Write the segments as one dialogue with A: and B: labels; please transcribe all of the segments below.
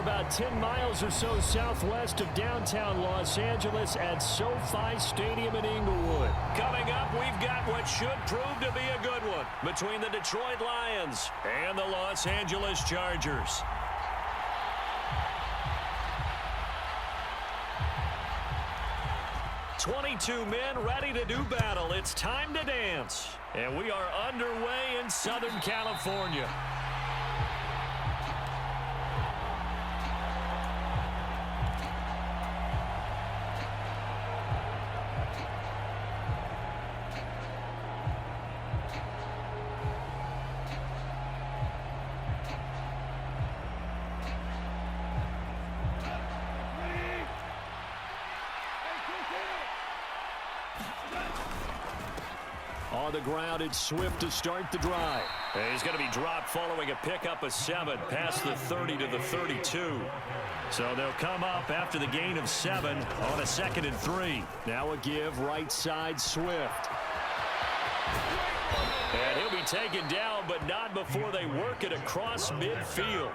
A: about 10 miles or so southwest of downtown Los Angeles at SoFi Stadium in Inglewood.
B: Coming up, we've got what should prove to be a good one between the Detroit Lions and the Los Angeles Chargers. "22 men ready to do battle. It's time to dance." And we are underway in Southern California.
A: On the ground, it's Swift to start the drive.
B: He's going to be dropped following a pickup of 7 past the 30 to the 32. So they'll come up after the gain of 7 on a 2nd and 3.
A: Now a give right side Swift.
B: And he'll be taken down, but not before they work it across midfield.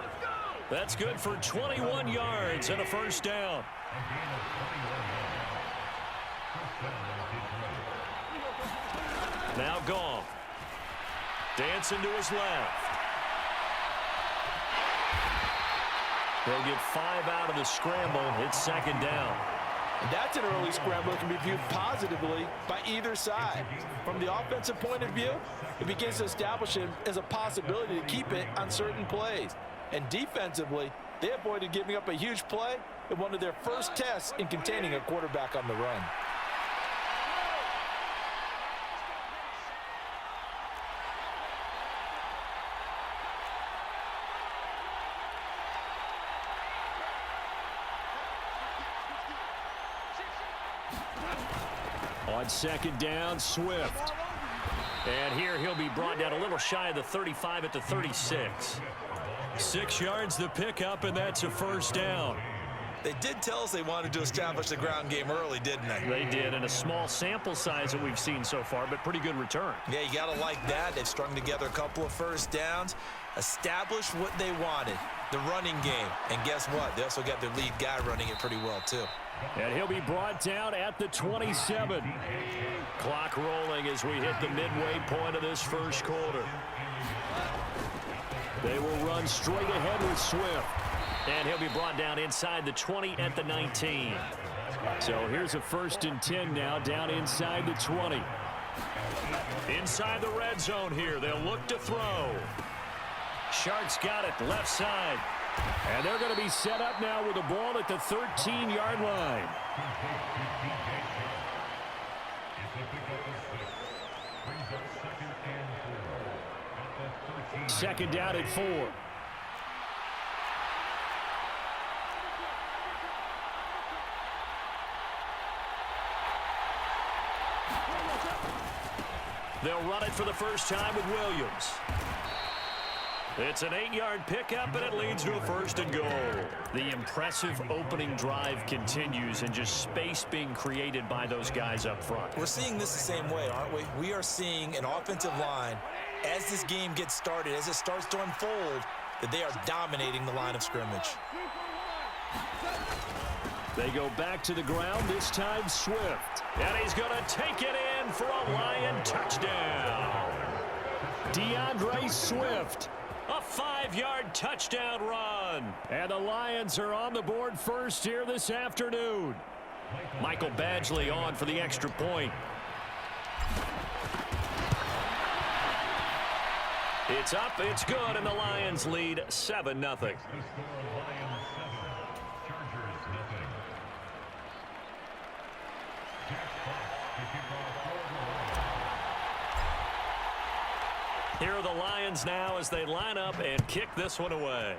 B: That's good for 21 yards and a first down. Now Goff. Dancing to his left. They'll get 5 out of the scramble. It's 2nd down.
C: And that's an early scramble that can be viewed positively by either side. From the offensive point of view, it begins to establish it as a possibility to keep it on certain plays. And defensively, they avoided giving up a huge play in one of their first tests in containing a quarterback on the run.
A: On 2nd down, Swift.
B: And here he'll be brought down a little shy of the 35 at the 36. 6 yards the pickup, and that's a first down.
D: They did tell us they wanted to establish the ground game early, didn't they?
B: They did, and a small sample size that we've seen so far, but pretty good return.
D: Yeah, you got to like that. They've strung together a couple of first downs, established what they wanted, the running game. And guess what? They also got their lead guy running it pretty well, too.
A: And he'll be brought down at the 27.
B: Clock rolling as we hit the midway point of this first quarter.
A: They will run straight ahead with Swift.
B: And he'll be brought down inside the 20 at the 19.
A: So here's a 1st and 10 now, down inside the 20.
B: Inside the red zone here. They'll look to throw. Sharks got it, left side.
A: And they're going to be set up now with the ball at the 13-yard line. Second down at 4.
B: They'll run it for the first time with Williams. It's an 8-yard pickup, and it leads to a 1st and goal.
A: The impressive opening drive continues, and just space being created by those guys up front.
D: We're seeing this the same way, aren't we? We are seeing an offensive line, as this game gets started, as it starts to unfold, that they are dominating the line of scrimmage.
A: They go back to the ground, this time Swift.
B: And he's going to take it in for a Lion touchdown.
A: DeAndre Swift.
B: A 5-yard touchdown run.
A: And the Lions are on the board first here this afternoon.
B: Michael Badgley on for the extra point. It's up, it's good, and the Lions lead 7-0. Here are the Lions now as they line up and kick this one away.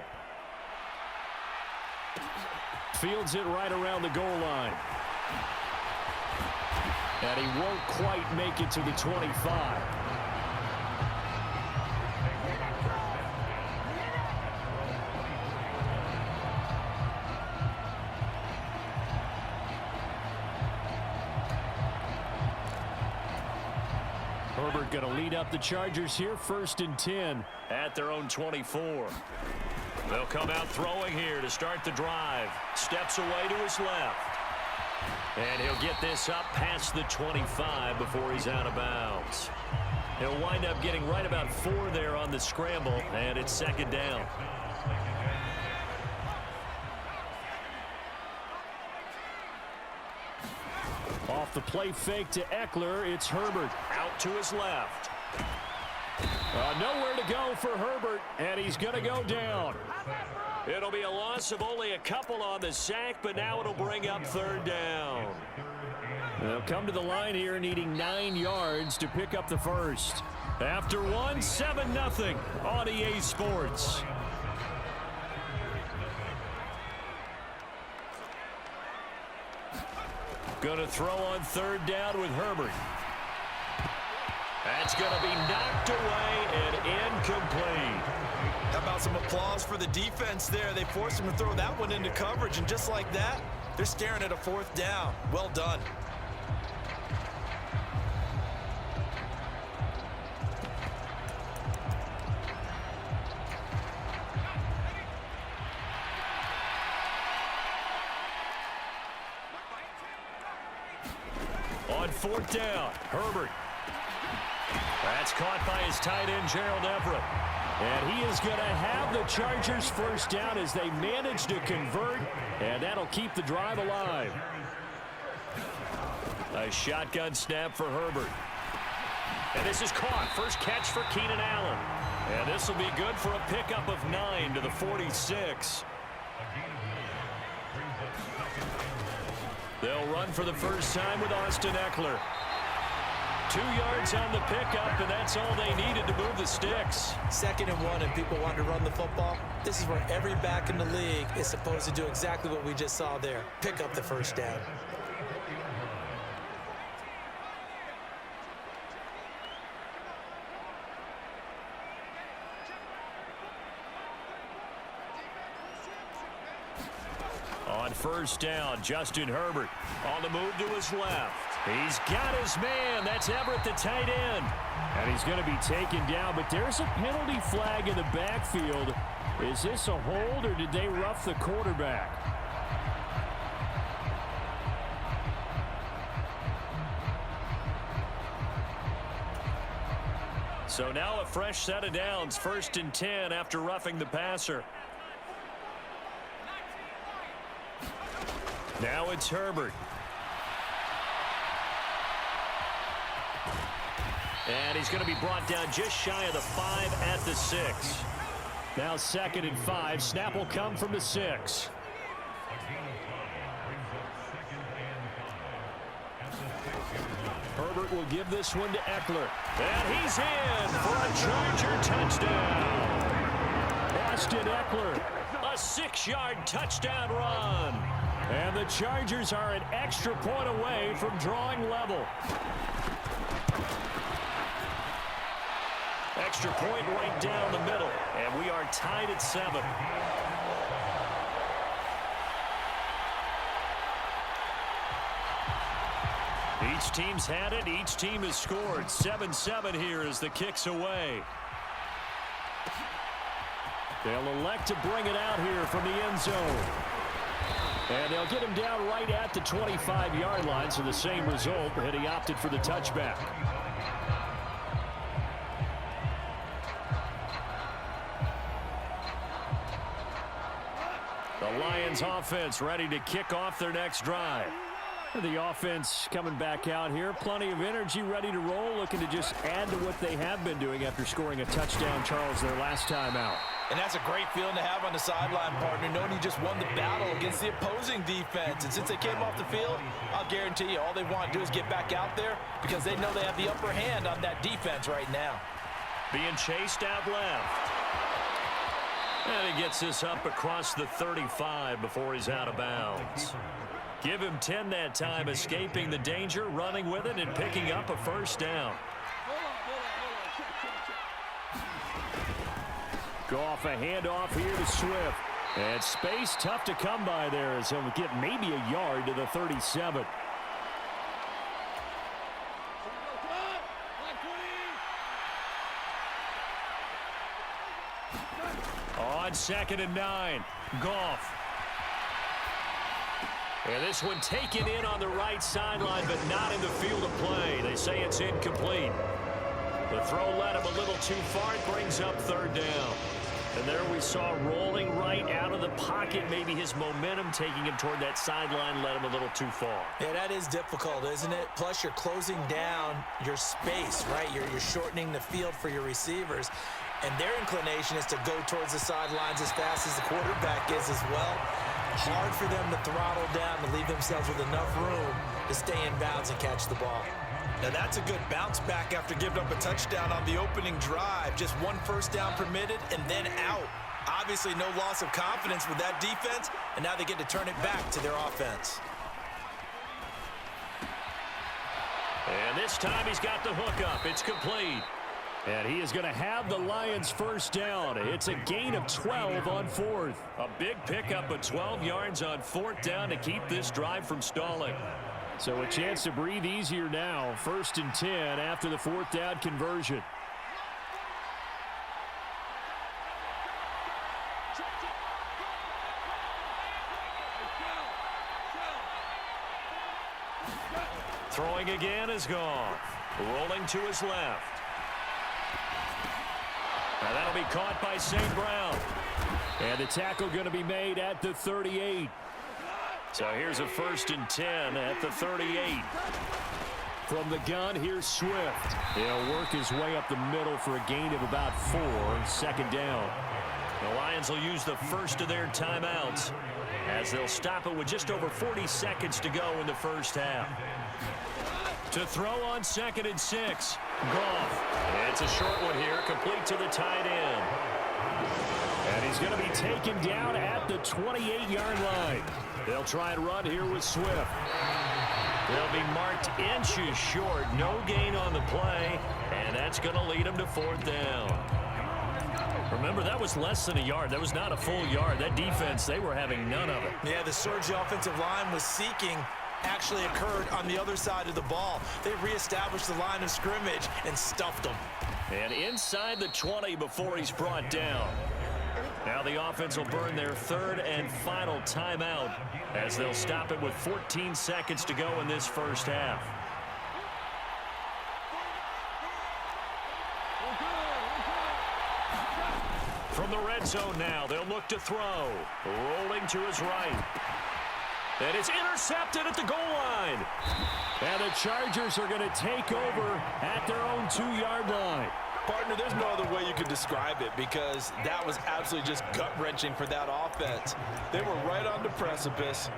A: Fields it right around the goal line. And he won't quite make it to the 25. Herbert going to lead up the Chargers here, 1st and 10
B: at their own 24. They'll come out throwing here to start the drive. Steps away to his left. And he'll get this up past the 25 before he's out of bounds. He'll wind up getting right about 4 there on the scramble, and it's second down.
A: Off the play fake to Eckler, it's Herbert.
B: Out to his left.
A: Nowhere to go for Herbert, and he's going to go down.
B: It'll be a loss of only a couple on the sack, but now it'll bring up third down.
A: They'll come to the line here needing 9 yards to pick up the first. After one, 7-0 on EA Sports.
B: Going to throw on third down with Herbert. That's going to be knocked away and incomplete.
D: How about some applause for the defense there? They forced him to throw that one into coverage, and just like that, they're staring at a fourth down. Well done.
B: On fourth down, Herbert. That's caught by his tight end, Gerald Everett.
A: And he is going to have the Chargers first down as they manage to convert, and that'll keep the drive alive.
B: A shotgun snap for Herbert. And this is caught. First catch for Keenan Allen. And this will be good for a pickup of 9 to the 46. They'll run for the first time with Austin Eckler. 2 yards on the pickup, and that's all they needed to move the sticks.
D: 2nd and 1, and people want to run the football. This is where every back in the league is supposed to do exactly what we just saw there. Pick up the first down.
B: On first down, Justin Herbert on the move to his left. He's got his man. That's Everett, the tight end.
A: And he's going to be taken down, but there's a penalty flag in the backfield. Is this a hold, or did they rough the quarterback?
B: So now a fresh set of downs, 1st and 10 after roughing the passer. Now it's Herbert. And he's going to be brought down just shy of the 5 at the 6.
A: Now 2nd and 5. Snap will come from the 6. Herbert will give this one to Eckler.
B: And he's in for a Charger touchdown.
A: Austin Eckler.
B: A 6-yard touchdown run.
A: And the Chargers are an extra point away from drawing level.
B: Extra point right down the middle. And we are tied at 7. Each team's had it. Each team has scored. 7-7 here as the kick's away.
A: They'll elect to bring it out here from the end zone. And they'll get him down right at the 25-yard line, so the same result, but he opted for the touchback.
B: The Lions offense ready to kick off their next drive.
A: The offense coming back out here. Plenty of energy, ready to roll, looking to just add to what they have been doing after scoring a touchdown, Charles, their last time out.
C: And that's a great feeling to have on the sideline, partner, knowing you just won the battle against the opposing defense. And since they came off the field, I'll guarantee you all they want to do is get back out there because they know they have the upper hand on that defense right now.
B: Being chased out left. And he gets this up across the 35 before he's out of bounds. Give him 10 that time, escaping the danger, running with it, and picking up a first down.
A: Go off a handoff here to Swift. And space tough to come by there as he'll get maybe a yard to the 37.
B: On 2nd and 9. Goff. And this one taken in on the right sideline, but not in the field of play. They say it's incomplete. The throw led him a little too far. It brings up 3rd down. And there we saw rolling right out of the pocket. Maybe his momentum taking him toward that sideline led him a little too far.
D: Yeah, that is difficult, isn't it? Plus, you're closing down your space, right? You're shortening the field for your receivers. And their inclination is to go towards the sidelines as fast as the quarterback is as well. Hard for them to throttle down to leave themselves with enough room to stay in bounds and catch the ball. Now, that's a good bounce back after giving up a touchdown on the opening drive. Just 1 first down permitted and then out. Obviously, no loss of confidence with that defense, and now they get to turn it back to their offense.
B: And this time he's got the hook up. It's complete.
A: And he is going to have the Lions first down. It's a gain of 12 on 4th.
B: A big pickup of 12 yards on 4th down to keep this drive from stalling.
A: So a chance to breathe easier now. 1st and 10 after the 4th down conversion.
B: Throwing again is Goff. Rolling to his left. Now that'll be caught by St. Brown.
A: And the tackle going to be made at the 38.
B: So here's a 1st and 10 at the 38.
A: From the gun, here's Swift. He'll work his way up the middle for a gain of about 4. 2nd down.
B: The Lions will use the first of their timeouts as they'll stop it with just over 40 seconds to go in the first half. To throw on 2nd and 6. Goff. It's a short one here, complete to the tight end.
A: And he's going to be taken down at the 28-yard line. They'll try and run here with Swift.
B: They'll be marked inches short. No gain on the play, and that's going to lead them to 4th down. Remember, that was less than a yard. That was not a full yard. That defense, they were having none of it.
D: Yeah, the surge the offensive line was seeking actually occurred on the other side of the ball. They reestablished the line of scrimmage and stuffed them.
B: And inside the 20 before he's brought down. Now the offense will burn their 3rd and final timeout as they'll stop it with 14 seconds to go in this first half. From the red zone now, they'll look to throw. Rolling to his right. And it's intercepted at the goal line.
A: And the Chargers are going to take over at their own 2-yard line.
C: Partner, there's no other way you could describe it because that was absolutely just gut-wrenching for that offense. They were right on the precipice.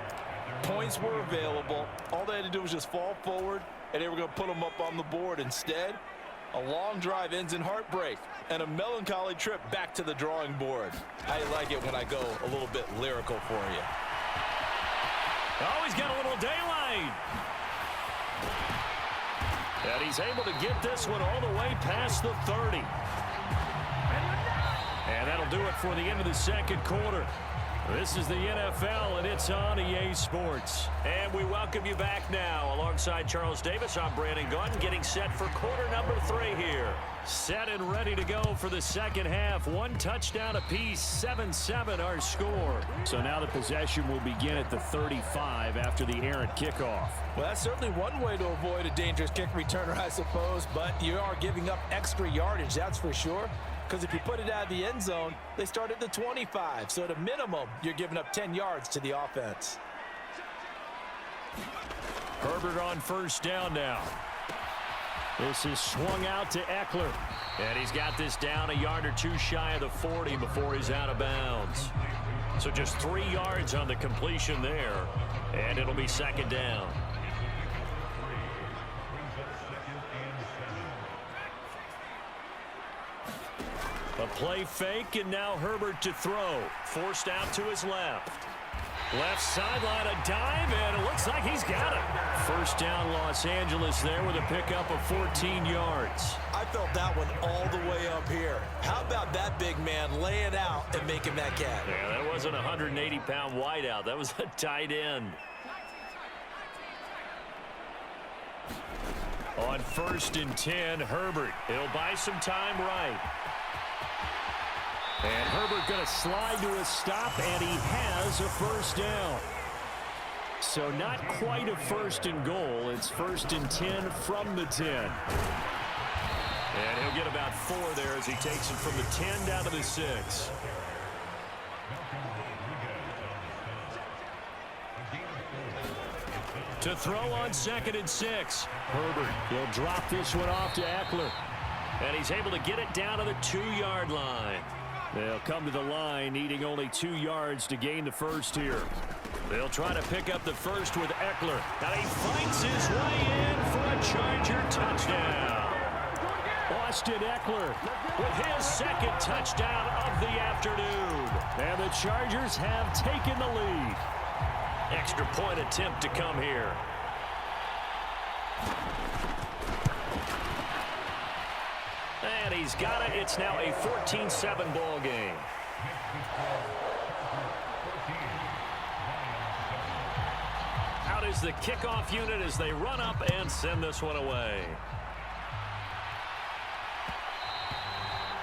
C: Points were available. All they had to do was just fall forward, and they were going to put them up on the board. Instead, a long drive ends in heartbreak and a melancholy trip back to the drawing board. I like it when I go a little bit lyrical for you.
B: Oh, he's got a little daylight. And he's able to get this one all the way past the 30. And that'll do it for the end of the 2nd quarter. This is the NFL, and it's on EA Sports. And we welcome you back now. Alongside Charles Davis, I'm Brandon Gaudin, getting set for quarter number 3 here. Set and ready to go for the 2nd half. 1 touchdown apiece, 7-7 our score.
A: So now the possession will begin at the 35 after the errant kickoff.
C: Well, that's certainly one way to avoid a dangerous kick returner, I suppose, but you are giving up extra yardage, that's for sure. Because if you put it out of the end zone, they start at the 25. So at a minimum, you're giving up 10 yards to the offense.
B: Herbert on 1st down now.
A: This is swung out to Eckler.
B: And he's got this down a yard or 2 shy of the 40 before he's out of bounds. So just 3 yards on the completion there. And it'll be 2nd down. A play fake, and now Herbert to throw. Forced out to his left. Left sideline, a dive, and it looks like he's got it. 1st down, Los Angeles there with a pickup of 14 yards.
D: I felt that one all the way up here. How about that big man laying out and making that catch?
B: Yeah, that wasn't a 180-pound wideout. That was a tight end. On 1st and 10, Herbert. He'll buy some time right.
A: And Herbert going to slide to a stop, and he has a first down. So not quite a first and goal. It's 1st and 10 from the 10.
B: And he'll get about 4 there as he takes it from the 10 down to the 6. To throw on 2nd and 6.
A: Herbert, he'll drop this one off to Eckler.
B: And he's able to get it down to the 2-yard line.
A: They'll come to the line, needing only 2 yards to gain the first here.
B: They'll try to pick up the first with Eckler. And he fights his way in for a Charger touchdown.
A: Austin Eckler
B: With his 2nd touchdown of the afternoon.
A: and the Chargers have taken the lead.
B: Extra point attempt to come here. And he's got it. It's now a 14-7 ball game. Out is the kickoff unit as they run up and send this one away.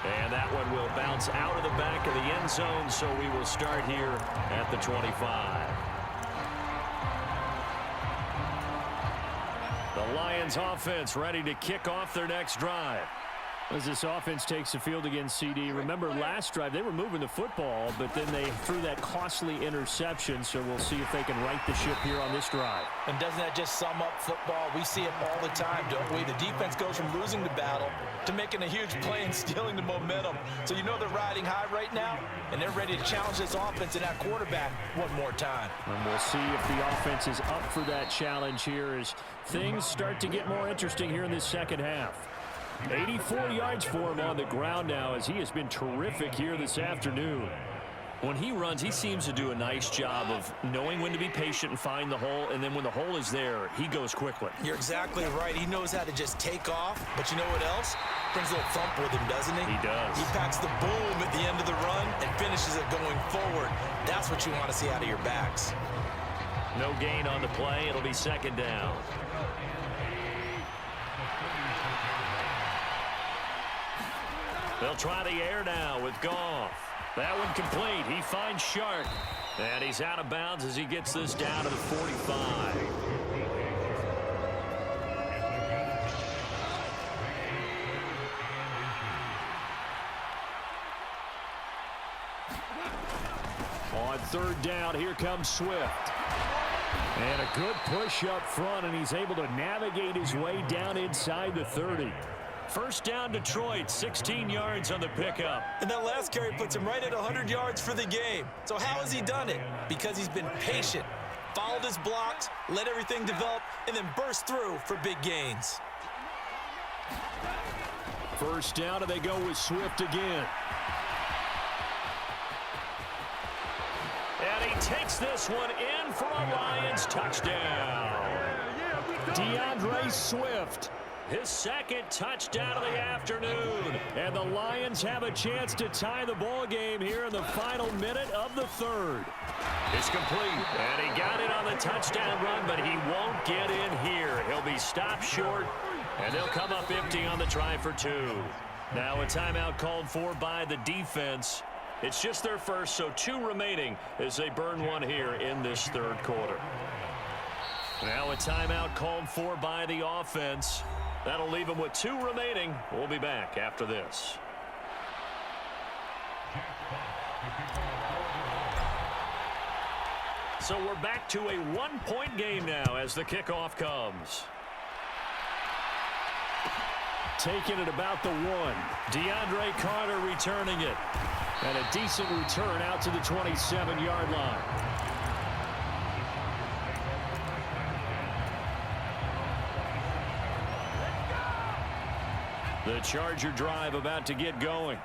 B: And that one will bounce out of the back of the end zone, so we will start here at the 25. The Lions offense ready to kick off their next drive.
A: As this offense takes the field against CD, remember last drive they were moving the football, but then they threw that costly interception, so we'll see if they can right the ship here on this drive.
D: And doesn't that just sum up football? We see it all the time, don't we? The defense goes from losing the battle to making a huge play and stealing the momentum. So you know they're riding high right now, and they're ready to challenge this offense and that quarterback one more time.
A: And we'll see if the offense is up for that challenge here as things start to get more interesting here in this second half. 84 yards for him on the ground now as he has been terrific here this afternoon.
B: When he runs, he seems to do a nice job of knowing when to be patient and find the hole, and then when the hole is there, he goes quickly.
D: You're exactly right. He knows how to just take off, but you know what else? Brings a little thump with him, doesn't he?
B: He does.
D: He packs the boom at the end of the run and finishes it going forward. That's what you want to see out of your backs.
B: No gain on the play. It'll be 2nd down. They'll try the air now with Goff. That one complete. He finds Shark. And he's out of bounds as he gets this down to the 45.
A: On 3rd down, here comes Swift. And a good push up front, and he's able to navigate his way down inside the 30.
B: First down, Detroit, 16 yards on the pickup.
D: And that last carry puts him right at 100 yards for the game. So how has he done it? Because he's been patient, followed his blocks, let everything develop, and then burst through for big gains.
A: First down, and they go with Swift again.
B: And he takes this one in for a Lions touchdown.
A: DeAndre Swift.
B: His 2nd touchdown of the afternoon.
A: And the Lions have a chance to tie the ball game here in the final minute of the 3rd.
B: It's complete. And he got it on the touchdown run, but he won't get in here. He'll be stopped short, and they'll come up empty on the try for 2. Now a timeout called for by the defense. It's just their first, so 2 remaining as they burn one here in this 3rd quarter. Now a timeout called for by the offense. That'll leave them with 2 remaining. We'll be back after this. So we're back to a 1-point game now as the kickoff comes.
A: Taking it about the 1.
B: DeAndre Carter returning it.
A: And a decent return out to the 27-yard line.
B: The Charger drive about to get going.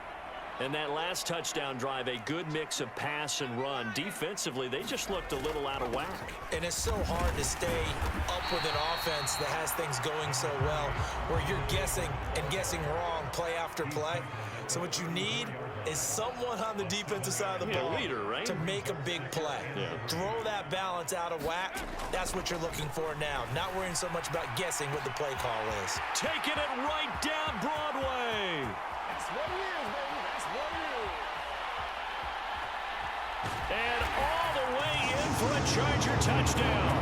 B: And that last touchdown drive, a good mix of pass and run. Defensively, they just looked a little out of whack.
D: And it's so hard to stay up with an offense that has things going so well, where you're guessing and guessing wrong play after play. So what you need is someone on the defensive side of the ball
B: leader, right?
D: to make a big play.
B: Yeah.
D: Throw that balance out of whack. That's what you're looking for now. Not worrying so much about guessing what the play call is.
B: Taking it right down Broadway.
C: That's what it is, baby. That's what it is.
B: And all the way in for a Charger touchdown.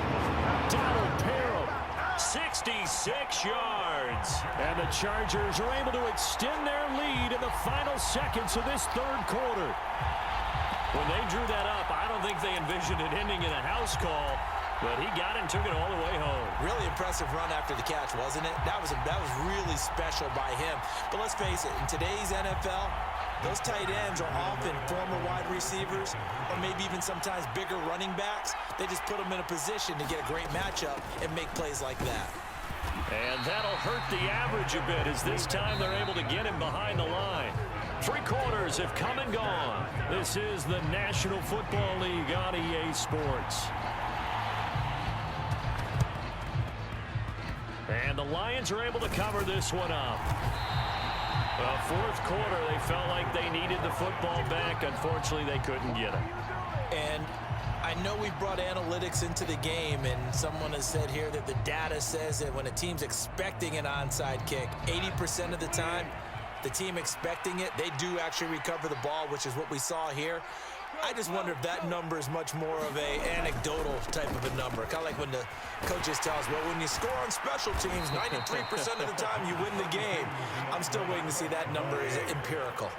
A: That'll pair 'em.
B: 66 yards.
A: And the Chargers are able to extend their lead in the final seconds of this third quarter.
B: When they drew that up, I don't think they envisioned it ending in a house call, but he got it and took it all the way home.
D: Really impressive run after the catch, wasn't it? That was really special by him. But let's face it, in today's NFL, those tight ends are often former wide receivers or maybe even sometimes bigger running backs. They just put them in a position to get a great matchup and make plays like that.
B: And that'll hurt the average a bit as this time they're able to get him behind the line. 3 quarters have come and gone. This is the National Football League on EA Sports. And the Lions are able to cover this one up. Well, fourth quarter, they felt like they needed the football back. Unfortunately, they couldn't get it.
D: And I know we've brought analytics into the game, and someone has said here that the data says that when a team's expecting an onside kick, 80% of the time, the team expecting it, they do actually recover the ball, which is what we saw here. I just wonder if that number is much more of a anecdotal type of a number. Kind of like when the coaches tell us, well, when you score on special teams, 93% of the time you win the game. I'm still waiting to see that number is empirical.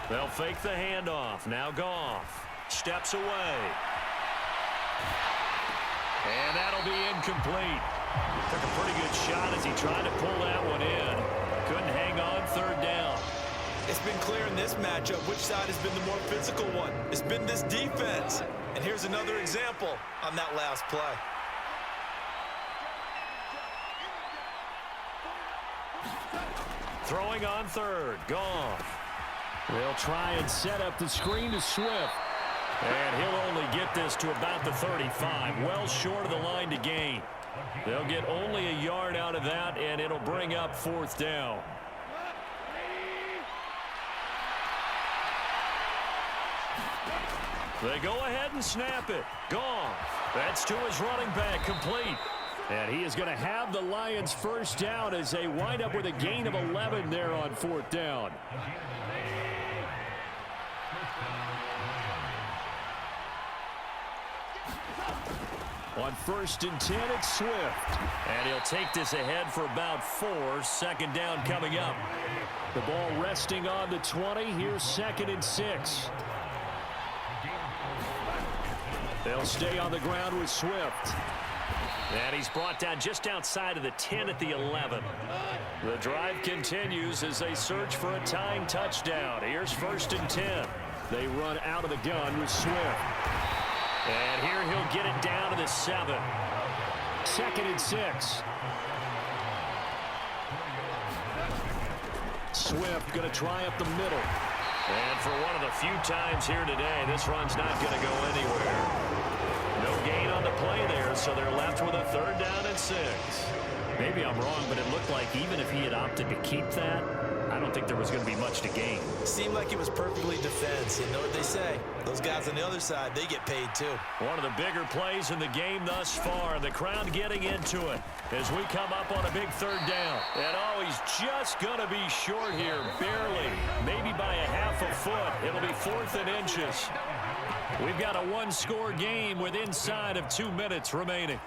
B: They'll fake the handoff. Now Goff steps away. And that'll be incomplete. Took a pretty good shot as he tried to pull that one in. Couldn't hang on third down.
D: It's been clear in this matchup which side has been the more physical one. It's been this defense. And here's another example on that last play.
B: Throwing on third. Goff.
A: They'll try and set up the screen to Swift.
B: And he'll only get this to about the 35. Well short of the line to gain. They'll get only a yard out of that, and it'll bring up fourth down. They go ahead and snap it. Gone. That's to his running back, complete.
A: And he is going to have the Lions first down as they wind up with a gain of 11 there on fourth down. On 1st and 10, it's Swift.
B: And he'll take this ahead for about 4. Second down coming up.
A: The ball resting on the 20. Here's 2nd and 6. They'll stay on the ground with Swift.
B: And he's brought down just outside of the 10 at the 11. The drive continues as they search for a tying touchdown. Here's 1st and 10.
A: They run out of the gun with Swift.
B: And here he'll get it down to the 7.
A: 2nd and 6. Swift going to try up the middle.
B: And for one of the few times here today, this run's not going to go anywhere. No gain on the play there, so they're left with a 3rd down and 6.
A: Maybe I'm wrong, but it looked like even if he had opted to keep that, I don't think there was going to be much to gain.
D: Seemed like it was perfectly defense. You know what they say? Those guys on the other side, they get paid too.
B: One of the bigger plays in the game thus far. The crowd getting into it as we come up on a big 3rd down. And oh, he's just going to be short here, barely. Maybe by a half a foot. It'll be 4th and inches. We've got a 1-score game with inside of 2 minutes remaining.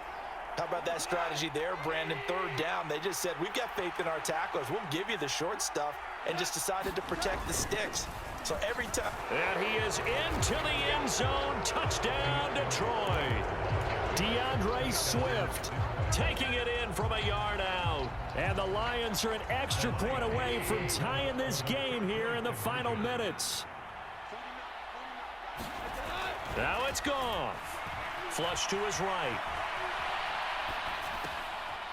C: How about that strategy there, Brandon? 3rd down. They just said, we've got faith in our tacklers. We'll give you the short stuff, and just decided to protect the sticks. So every time.
B: And he is into the end zone. Touchdown, Detroit.
A: DeAndre Swift
B: taking it in from a yard out.
A: And the Lions are an extra point away from tying this game here in the final minutes.
B: Now it's gone. Flush to his right.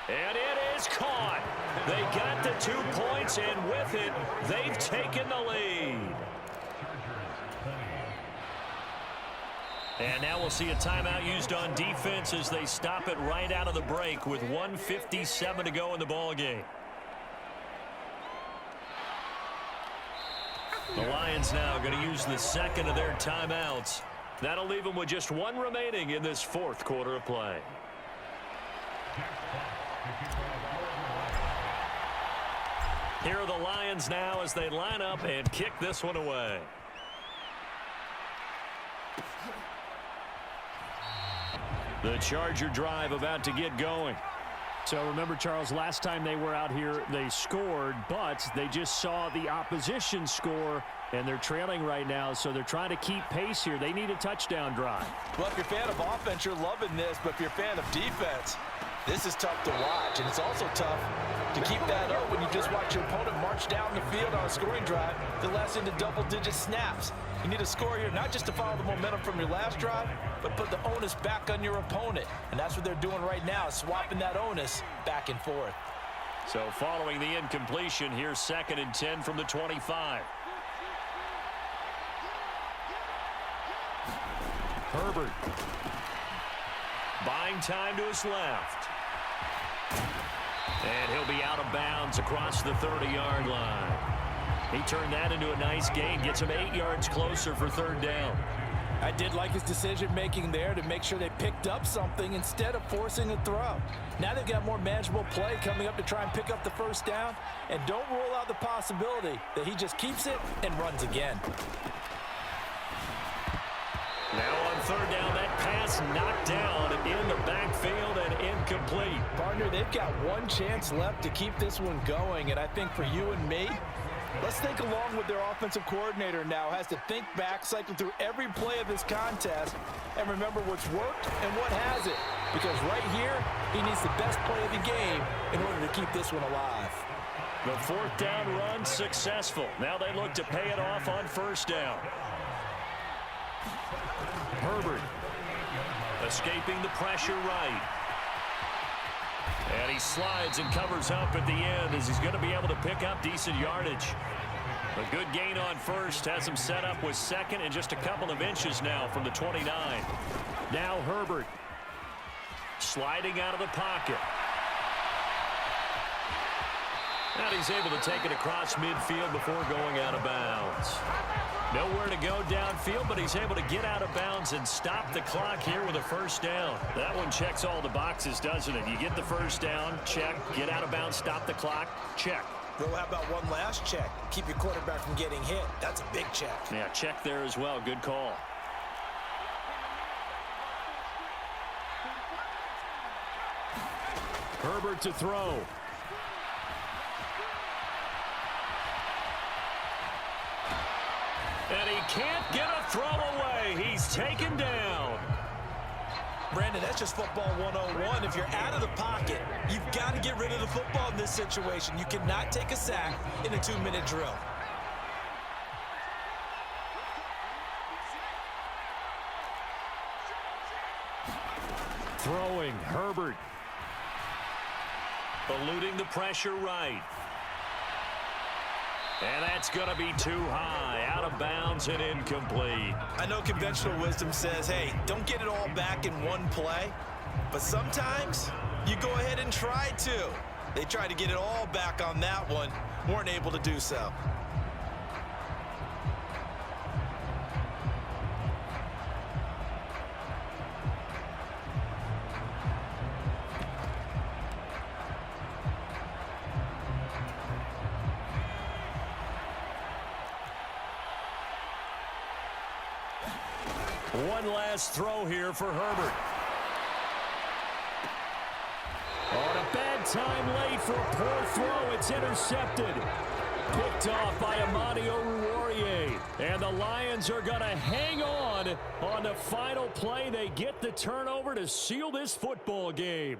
B: And it is caught. They got the 2 points, and with it, they've taken the lead. And now we'll see a timeout used on defense as they stop it right out of the break with 1:57 to go in the ballgame. The Lions now going to use the 2nd of their timeouts. That'll leave them with just 1 remaining in this 4th quarter of play. Here are the Lions now as they line up and kick this one away. The Charger drive about to get going.
A: So remember, Charles, last time they were out here, they scored, but they just saw the opposition score, and they're trailing right now, so they're trying to keep pace here. They need a touchdown drive.
C: Well, if you're a fan of offense, you're loving this, but if you're a fan of defense, this is tough to watch, and it's also tough to keep that up when you just watch your opponent march down the field on a scoring drive that lasts into double-digit snaps. You need a score here, not just to follow the momentum from your last drive, but put the onus back on your opponent. And that's what they're doing right now, swapping that onus back and forth.
B: So following the incompletion, here's 2nd and 10 from the 25.
A: Herbert.
B: Buying time to his left. And he'll be out of bounds across the 30-yard line. He turned that into a nice gain, gets him 8 yards closer for 3rd down.
C: I did like his decision-making there to make sure they picked up something instead of forcing a throw. Now they've got more manageable play coming up to try and pick up the 1st down, and don't rule out the possibility that he just keeps it and runs again.
B: Now on 3rd down, that pass knocked down in the backfield and incomplete.
C: Partner, they've got one chance left to keep this one going, and I think for you and me, let's think along with their offensive coordinator now. Has to think back, cycle through every play of this contest, and remember what's worked and what hasn't. Because right here, he needs the best play of the game in order to keep this one alive.
B: The 4th down run successful. Now they look to pay it off on 1st down. Herbert escaping the pressure right. And he slides and covers up at the end as he's going to be able to pick up decent yardage. A good gain on 1st has him set up with 2nd and just a couple of inches now from the 29.
A: Now Herbert.
B: Sliding out of the pocket. And he's able to take it across midfield before going out of bounds. Nowhere to go downfield, but he's able to get out of bounds and stop the clock here with a 1st down. That one checks all the boxes, doesn't it? You get the 1st down, check. Get out of bounds, stop the clock, check.
D: Well, how about one last check? Keep your quarterback from getting hit. That's a big check.
B: Yeah, check there as well. Good call.
A: Herbert to throw.
B: And he can't get a throw away. He's taken down.
D: Brandon, that's just football 101. If you're out of the pocket, you've got to get rid of the football in this situation. You cannot take a sack in a 2-minute drill.
A: Throwing, Herbert.
B: Eluding the pressure right. And that's going to be too high, out of bounds and incomplete.
D: I know conventional wisdom says, hey, don't get it all back in one play. But sometimes you go ahead and try to. They tried to get it all back on that one, weren't able to do so.
B: One last throw here for Herbert.
A: On a bad time late for a poor throw. It's intercepted. Picked off by Amani Oruwariye. And the Lions are going to hang on the final play. They get the turnover to seal this football game.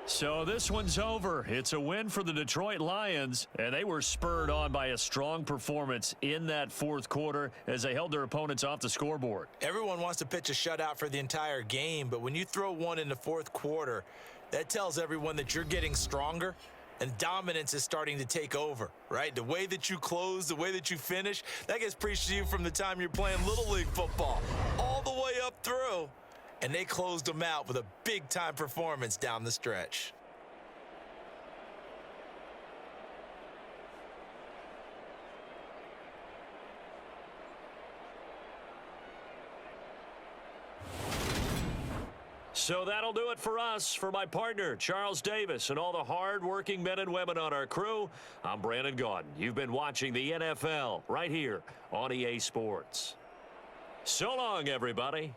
B: So this one's over. It's a win for the Detroit Lions, and they were spurred on by a strong performance in that 4th quarter as they held their opponents off the scoreboard.
D: Everyone wants to pitch a shutout for the entire game, but when you throw one in the 4th quarter, that tells everyone that you're getting stronger and dominance is starting to take over, right? The way that you close, the way that you finish, that gets preached to you from the time you're playing Little League football all the way up through. And they closed them out with a big-time performance down the stretch.
B: So that'll do it for us. For my partner, Charles Davis, and all the hard-working men and women on our crew, I'm Brandon Gaudin. You've been watching the NFL right here on EA Sports. So long, everybody.